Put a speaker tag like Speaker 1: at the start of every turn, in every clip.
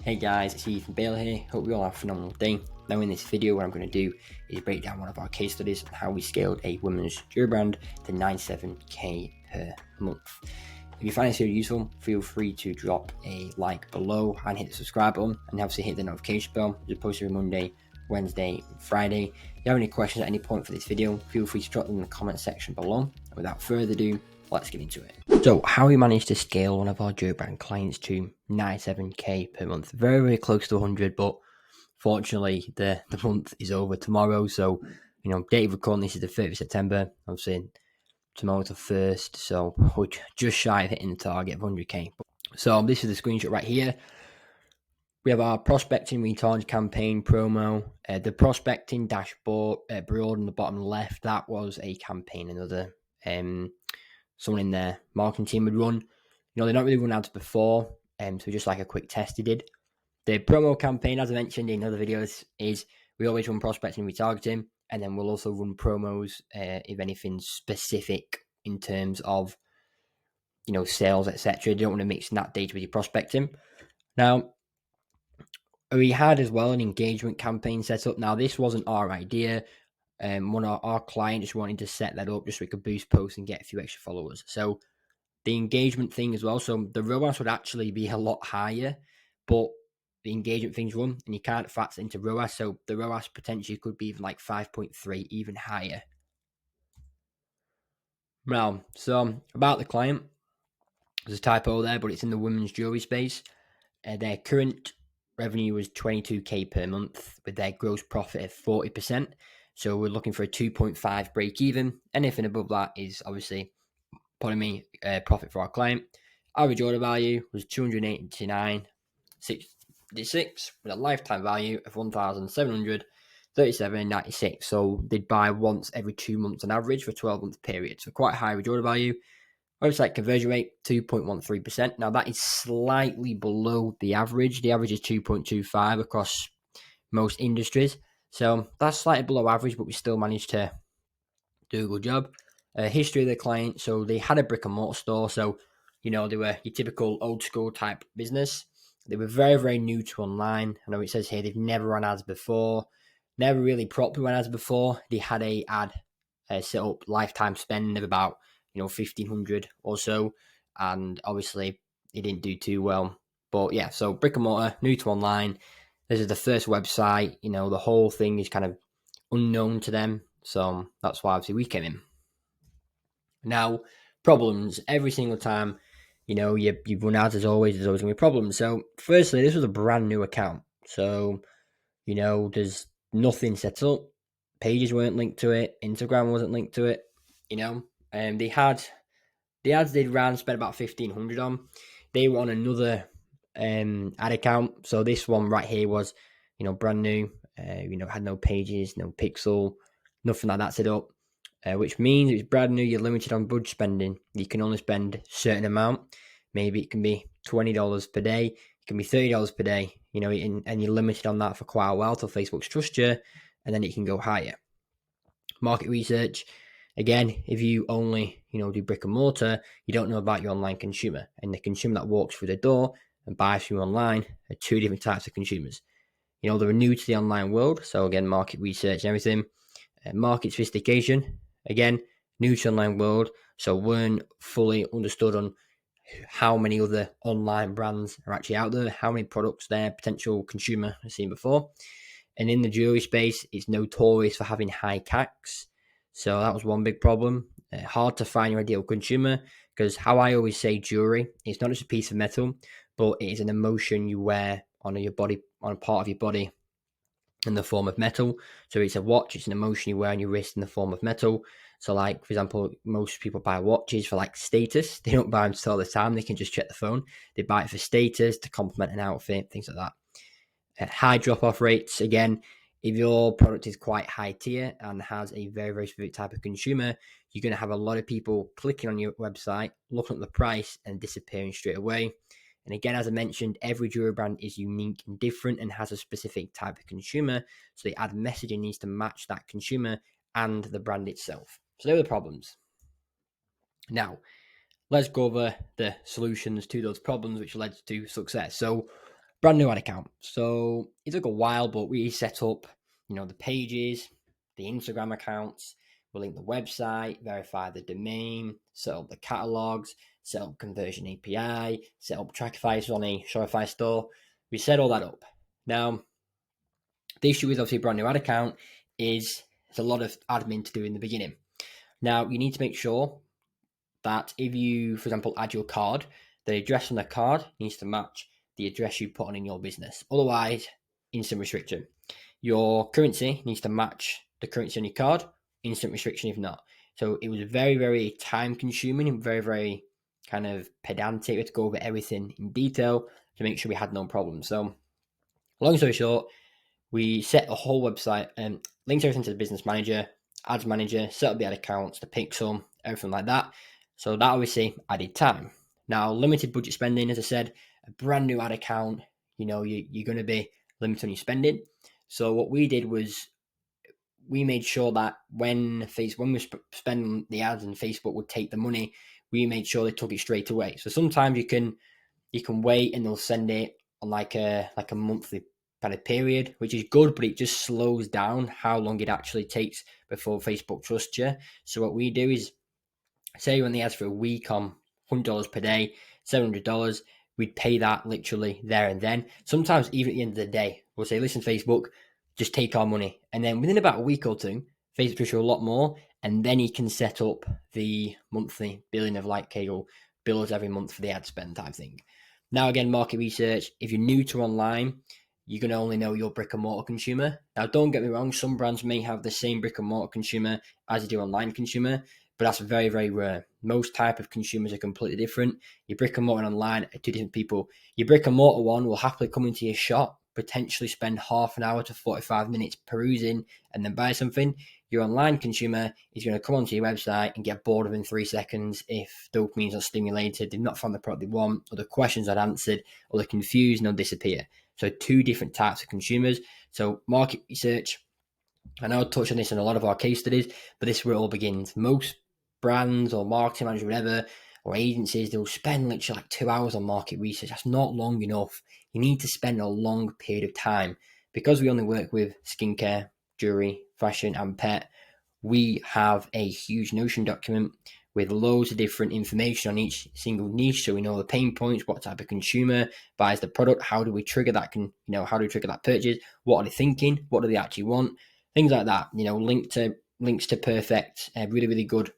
Speaker 1: Hey guys, it's Ethan Bale here. Hope you all have a phenomenal day. Now in this video, what I'm going to do is break down one of our case studies on how we scaled a women's jewelry brand to 97k per month. If you find this video useful, feel free to drop a like below and hit the subscribe button, and obviously hit the notification bell. It's posted every Monday, Wednesday, and Friday. If you have any questions at any point for this video, feel free to drop them in the comment section below. And without further ado, let's get into it. So how we managed to scale one of our jewelry brand clients to 97k per month. Very, very close to 100, but fortunately the month is over tomorrow. So, date of recording this is the 30th of September. Obviously tomorrow's the 1st, so we're just shy of hitting the target of 100k. So this is the screenshot right here. We have our prospecting retarget campaign promo. The prospecting dashboard broad on the bottom left, that was a campaign another someone in their marketing team would run. They're not really run ads before, so just like a quick test they did. The promo campaign, as I mentioned in other videos, is we always run prospecting and retargeting, and then we'll also run promos if anything's specific in terms of, sales, etc. You don't want to mix that data with your prospecting. Now, we had as well an engagement campaign set up. Now, this wasn't our idea. One of our client just wanted to set that up just so we could boost posts and get a few extra followers. So the engagement thing as well. So the ROAS would actually be a lot higher, but the engagement things run and you can't factor into ROAS. So the ROAS potentially could be even like 5.3, even higher. Now, so about the client, there's a typo there, but it's in the women's jewelry space. Their current revenue was 22k per month with their gross profit of 40%. So we're looking for a 2.5 break even. Anything above that is obviously, profit for our client. Average order value was 289.66 with a lifetime value of 1,737.96. So they'd buy once every 2 months on average for a 12-month period. So quite high average order value. Website conversion rate 2.13%. Now that is slightly below the average. The average is 2.25 across most industries. So that's slightly below average, but we still managed to do a good job. History of the client. So they had a brick and mortar store. So, they were your typical old school type business. They were very, very new to online. I know it says here they've never run ads before, never really properly run ads before. They had a ad set up, lifetime spend of about, 1,500 or so. And obviously it didn't do too well. But yeah, so brick and mortar, new to online. This is the first website. The whole thing is kind of unknown to them. So that's why obviously we came in. Now, problems every single time, you run ads, there's always going to be problems. So firstly, this was a brand new account. So, there's nothing set up. Pages weren't linked to it. Instagram wasn't linked to it, and they had the ads they'd ran, spent about 1,500 on. They were on another ad account. So this one right here was, brand new, had no pages, no pixel, nothing like that set up. Which means it's brand new, you're limited on budget spending. You can only spend a certain amount. Maybe it can be $20 per day. It can be $30 per day, and you're limited on that for quite a while till Facebook's trust you, and then it can go higher. Market research. Again, if you only, do brick and mortar, you don't know about your online consumer. And the consumer that walks through the door and buys from you online are two different types of consumers. They're new to the online world. So again, market research and everything. Market sophistication. Again, new to online world, so weren't fully understood on how many other online brands are actually out there, how many products their potential consumer has seen before. And in the jewelry space, it's notorious for having high CACs. So that was one big problem. Hard to find your ideal consumer, because how I always say jewelry, it's not just a piece of metal, but it is an emotion you wear on your body, on a part of your body, in the form of metal. So it's a watch, it's an emotion you wear on your wrist in the form of metal. So like, for example, most people buy watches for like status. They don't buy them all the time. They can just check the phone. They buy it for status, to complement an outfit, things like that. High drop-off rates. Again, if your product is quite high tier and has a very, very specific type of consumer, you're going to have a lot of people clicking on your website, looking at the price and disappearing straight away. And again, as I mentioned, every jewelry brand is unique and different and has a specific type of consumer. So the ad messaging needs to match that consumer and the brand itself. So they're the problems. Now, let's go over the solutions to those problems which led to success. So Brand new ad account. So it took a while, but we set up, the pages, the Instagram accounts. We'll link the website, verify the domain, set up the catalogs, set up conversion API, set up Trackify on a Shopify store. We set all that up. Now, the issue with obviously a brand new ad account is there's a lot of admin to do in the beginning. Now, you need to make sure that if you, for example, add your card, the address on the card needs to match the address you put on in your business. Otherwise, instant restriction. Your currency needs to match the currency on your card, instant restriction if not. So it was very, very time consuming and very, very kind of pedantic. We had to go over everything in detail to make sure we had no problems. So long story short, we set a whole website and linked everything to the business manager, ads manager, set up the ad accounts, the pixel, everything like that. So that obviously added time. Now, limited budget spending, as I said, a brand new ad account, you're going to be limited on your spending. So what we did was we made sure that when we spend the ads and Facebook would take the money, we made sure they took it straight away. So sometimes you can wait and they'll send it on like a monthly kind of period, which is good, but it just slows down how long it actually takes before Facebook trusts you. So what we do is, say you run the ads for a week on $100 per day, $700, we'd pay that literally there and then. Sometimes even at the end of the day, we'll say, listen, Facebook, just take our money. And then within about a week or two, Facebook will show a lot more, and then you can set up the monthly billing of like Kegel bills every month for the ad spend type thing. Now, again, market research, if you're new to online, you're going to only know your brick and mortar consumer. Now, don't get me wrong, some brands may have the same brick and mortar consumer as they do online consumer, but that's very, very rare. Most type of consumers are completely different. Your brick and mortar and online are two different people. Your brick and mortar one will happily come into your shop, potentially spend half an hour to 45 minutes perusing and then buy something. Your online consumer is going to come onto your website and get bored within 3 seconds if dopamine's not stimulated, they've not found the product they want, or the questions are answered, or they're confused and they'll disappear. So two different types of consumers. So market research, I know I touched on this in a lot of our case studies, but this is where it all begins. Most brands or marketing managers, whatever, or agencies, they'll spend literally like 2 hours on market research. That's not long enough. You need to spend a long period of time. Because we only work with skincare, jewelry, fashion, and pet, we have a huge Notion document with loads of different information on each single niche, so we know the pain points, what type of consumer buys the product, how do we trigger that how do we trigger that purchase, what are they thinking, what do they actually want, things like that. Links to perfect, really, really good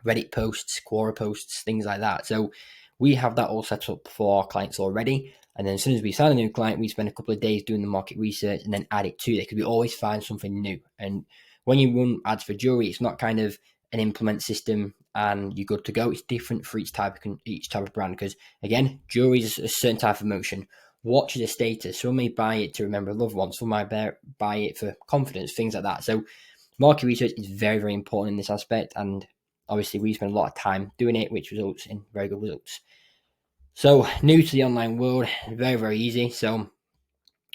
Speaker 1: Reddit posts, Quora posts, things like that. So we have that all set up for our clients already. And then as soon as we sign a new client, we spend a couple of days doing the market research and then add it to it, because we always find something new. And when you run ads for jewelry, it's not kind of an implement system and you're good to go. It's different for each type of brand, because again, jewelry is a certain type of emotion. Watch is a status. Some may buy it to remember a loved one. Some might buy it for confidence, things like that. So market research is very, very important in this aspect, and obviously we spend a lot of time doing it, which results in very good results. So new to the online world, very, very easy. So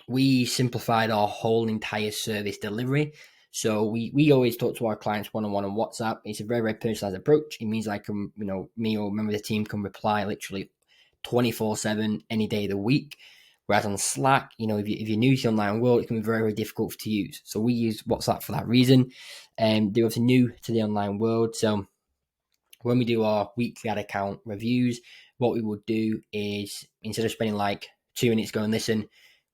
Speaker 1: we simplified our whole entire service delivery. So we always talk to our clients one-on-one on WhatsApp. It's a very, very personalized approach. It means I can, me or a member of the team can reply literally 24/7 any day of the week. Whereas on Slack, if you're new to the online world, it can be very, very difficult to use. So we use WhatsApp for that reason. They're obviously new to the online world. So when we do our weekly ad account reviews, what we would do is, instead of spending like 2 minutes going, listen,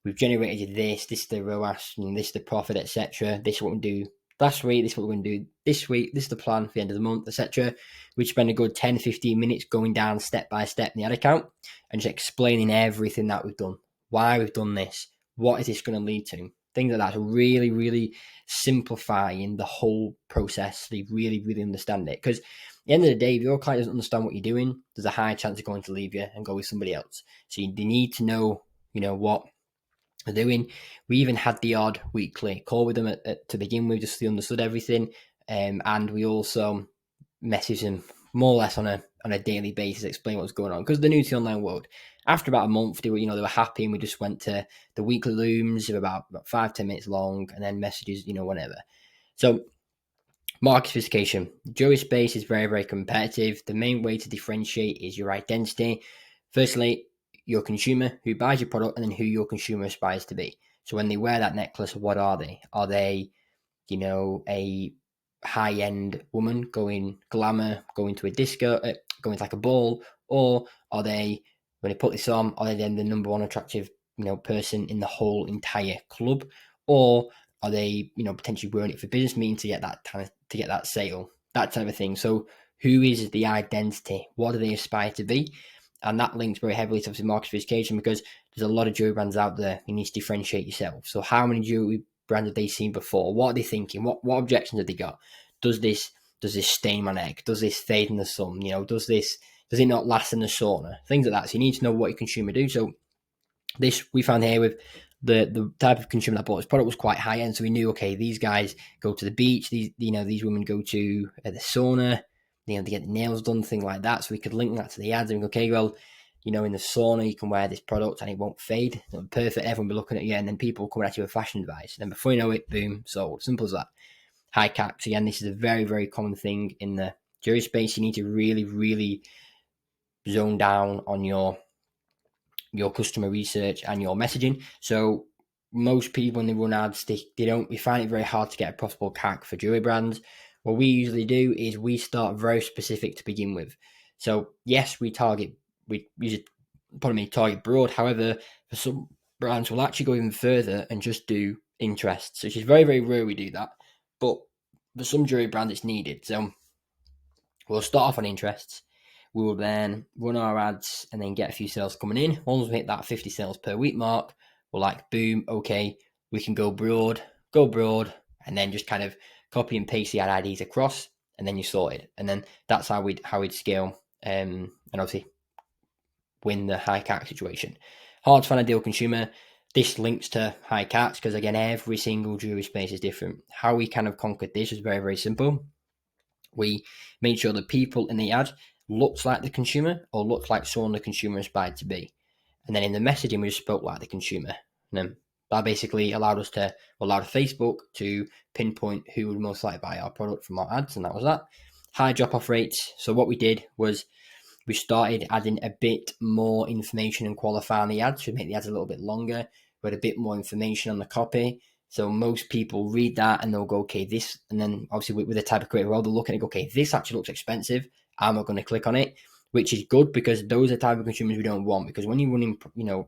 Speaker 1: we've generated this is the ROAS, this is the profit, etc. This is what we do last week, this is what we're going to do this week, this is the plan for the end of the month, etc. We'd spend a good 10-15 minutes going down step by step in the ad account and just explaining everything that we've done, why we've done this, what is this going to lead to, things like that. So really, really simplifying the whole process so they really, really understand it. Because at the end of the day, if your client doesn't understand what you're doing, there's a high chance they're going to leave you and go with somebody else. So they need to know, what they're doing. We even had the odd weekly call with them to begin with, just so they understood everything. And we also messaged them more or less on a daily basis, explain what's going on, because they're new to the online world. After about a month, they were happy, and we just went to the weekly looms of about 5-10 minutes long, and then messages, whenever. So market sophistication. Jewelry space is very, very competitive. The main way to differentiate is your identity. Firstly, your consumer who buys your product and then who your consumer aspires to be. So when they wear that necklace, what are they? Are they, a high-end woman going glamour, going to a disco, going to like a ball, or are they, when they put this on, are they then the number one attractive, person in the whole entire club, or are they, potentially wearing it for business meeting to get that sale, that type of thing. So who is the identity? What do they aspire to be? And that links very heavily to obviously market sophistication, because there's a lot of jewelry brands out there. You need to differentiate yourself. So how many jewelry brands have they seen before? What are they thinking? What objections have they got? Does this stain my neck? Does this fade in the sun? Does it not last in the sauna? Things like that. So you need to know what your consumer do. So this we found here with the type of consumer that bought this product was quite high end. So we knew, okay, these guys go to the beach. These women go to the sauna. They get the nails done, things like that. So we could link that to the ads and go, okay, well, in the sauna, you can wear this product and it won't fade. Perfect. Everyone will be looking at you, and then people coming at you with fashion advice. And then before you know it, boom, sold. Simple as that. High CACs. Again, this is a very, very common thing in the jewelry space. You need to really, really zone down on your customer research and your messaging. So most people, when they run ads, we find it very hard to get a profitable CAC for jewelry brands. What we usually do is we start very specific to begin with. So yes, we target broad. However, for some brands, we'll actually go even further and just do interests, which is very, very rare we do that. But for some jewelry brands, it's needed. So we'll start off on interests. We will then run our ads and then get a few sales coming in. Once we hit that 50 sales per week mark, we're like, boom, okay, we can go broad, and then just kind of copy and paste the ad IDs across, and then you're sorted. And then that's how we'd scale and obviously win the high CAC situation. Hard to find a ideal consumer. This links to high CACs because, again, every single jewelry space is different. How we kind of conquered this is very, very simple. We made sure the people in the ad looked like the consumer or looked like someone the consumer aspired to be. And then in the messaging, we just spoke like the consumer. And then that basically allowed Facebook to pinpoint who would most likely buy our product from our ads, and that was that. High drop-off rates. So what we did was we started adding a bit more information and qualifying the ads to make the ads a little bit longer. We had a bit more information on the copy. So most people read that and they'll go, okay, this, and then obviously with the type of creator role, they'll look at it and go, okay, this actually looks expensive. I'm not going to click on it, which is good because those are the type of consumers we don't want. Because when you're running,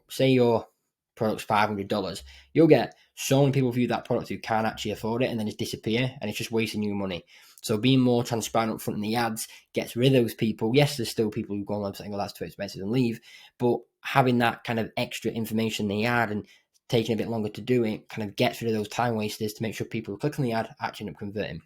Speaker 1: say your product's $500, you'll get so many people view that product who can't actually afford it and then just disappear, and it's just wasting your money. So being more transparent up front in the ads gets rid of those people. Yes, there's still people who go on the website and go, that's too expensive and leave. But having that kind of extra information in the ad and taking a bit longer to do it kind of gets rid of those time wasters to make sure people who click on the ad actually end up converting.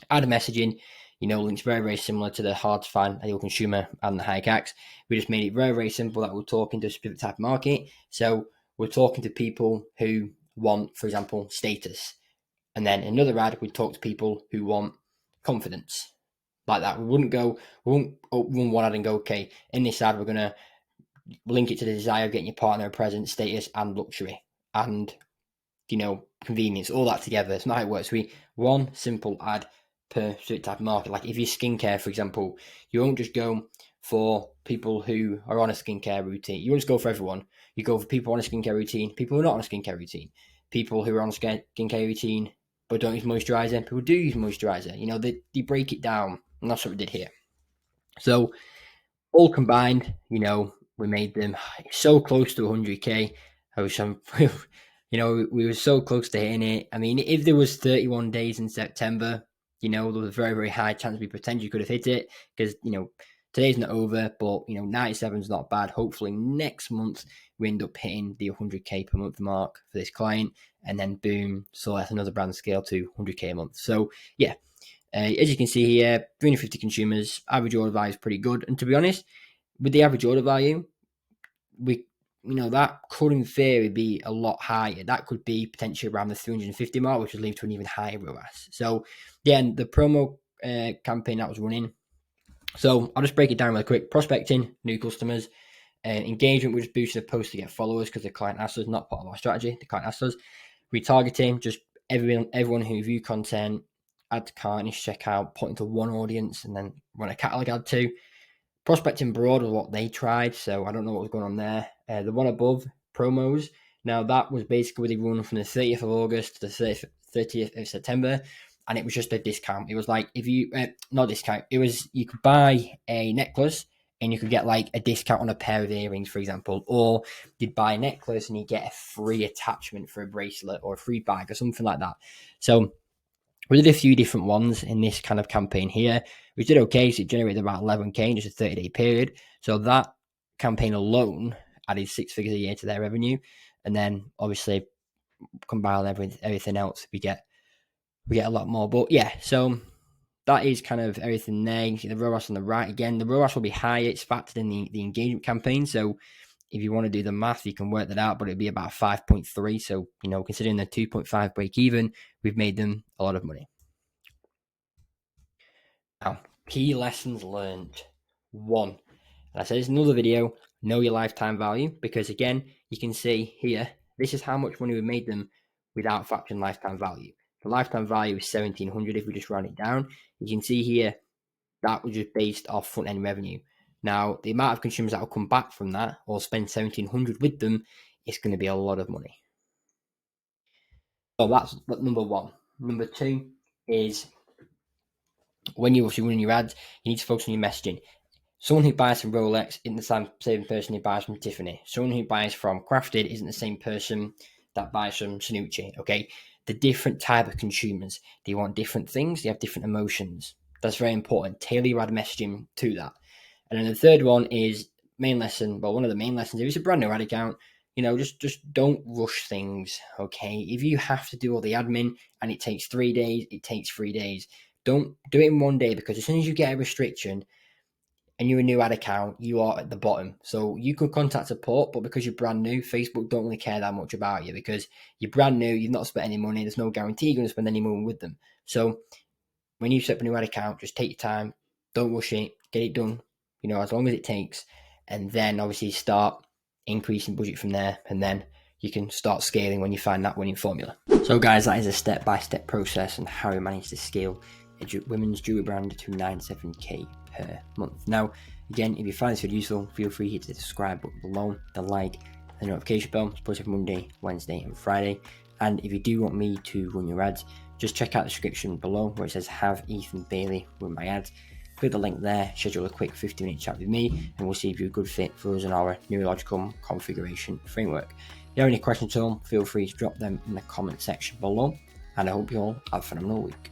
Speaker 1: Ad messaging, links very, very similar to the hard to find ideal consumer and the high CACs. We just made it very, very simple that we're talking to a specific type of market. So we're talking to people who want, for example, status. And then another ad, we talk to people who want confidence, like that. We won't run one ad and go, okay, in this ad, we're going to link it to the desire of getting your partner a present, status, and luxury, and, convenience, all that together. It's not how it works. One simple ad per certain type of market. Like if you're skincare, for example, you won't just go for people who are on a skincare routine. You won't just go for everyone. You go for people on a skincare routine, people who are not on a skincare routine, people who are on a skincare routine but don't use moisturizer, people who do use moisturizer. They break it down, and that's what we did here. So all combined, we made them so close to 100K. We were so close to hitting it. I mean, if there was 31 days in September, there was a very, very high chance we potentially could have hit it because, today's not over, but, 97 is not bad. Hopefully next month we end up hitting the 100K per month mark for this client, and then boom, so that's another brand scale to 100K a month. So yeah, as you can see here, 350 consumers, average order value is pretty good. And to be honest, with the average order value, that could in theory be a lot higher. That could be potentially around the 350 mark, which would lead to an even higher ROAS. So yeah, the promo campaign that was running. So I'll just break it down really quick. Prospecting, new customers, engagement, we just boosted a post to get followers because the client asked us, not part of our strategy. The client asked us. Retargeting, just everyone who view content, add to cart, checkout, put into one audience, and then run a catalog ad to. Prospecting Broad was what they tried, so I don't know what was going on there. The one above, promos, now that was basically run from the 30th of August to the 30th of September, and it was just a discount. It was like, if you, not discount, it was, you could buy a necklace and you could get like a discount on a pair of earrings, for example, or you'd buy a necklace and you get a free attachment for a bracelet or a free bag or something like that. So we did a few different ones in this kind of campaign here. We did okay, so it generated about 11K in just a 30-day period. So that campaign alone added 6 figures a year to their revenue. And then obviously combine everything else, we get a lot more. But yeah, so that is kind of everything there. You can see the ROAS on the right. Again, the ROAS will be higher. It's factored in the engagement campaign. So if you want to do the math, you can work that out, but it'd be about 5.3. So, considering the 2.5 break even, we've made them a lot of money. Now, key lessons learned. 1, and I said it's another video, know your lifetime value, because again, you can see here, this is how much money we made them without factoring lifetime value. The lifetime value is 1,700 if we just round it down. You can see here, that was just based off front end revenue. Now, the amount of consumers that will come back from that or spend 1,700 with them is going to be a lot of money. So that's number 1. Number 2 is when you're running your ads, you need to focus on your messaging. Someone who buys from Rolex isn't the same person who buys from Tiffany. Someone who buys from Crafted isn't the same person that buys from Sanucci, okay? The different type of consumers, they want different things, they have different emotions. That's very important. Tailor your ad messaging to that. And then the third one is main lesson. Well, one of the main lessons, if it's a brand new ad account, just don't rush things, okay? If you have to do all the admin and it takes 3 days, it takes 3 days. Don't do it in 1 day, because as soon as you get a restriction and you're a new ad account, you are at the bottom. So you could contact support, but because you're brand new, Facebook don't really care that much about you, because you're brand new, you've not spent any money, there's no guarantee you're going to spend any money with them. So when you set up a new ad account, just take your time, don't rush it, get it done, as long as it takes, and then obviously start increasing budget from there, and then you can start scaling when you find that winning formula. So guys, that is a step-by-step process on how we manage to scale a women's jewelry brand to 97k per month. Now, again, if you find this video useful, feel free to hit the subscribe button below, the like, the notification bell. It's posted Monday, Wednesday, and Friday. And if you do want me to run your ads, just check out the description below where it says have Ethan Bailey run my ads. Click the link there, schedule a quick 15-minute chat with me, and we'll see if you're a good fit for us in our Neurological Configuration Framework. If you have any questions at all, feel free to drop them in the comment section below, and I hope you all have a phenomenal week.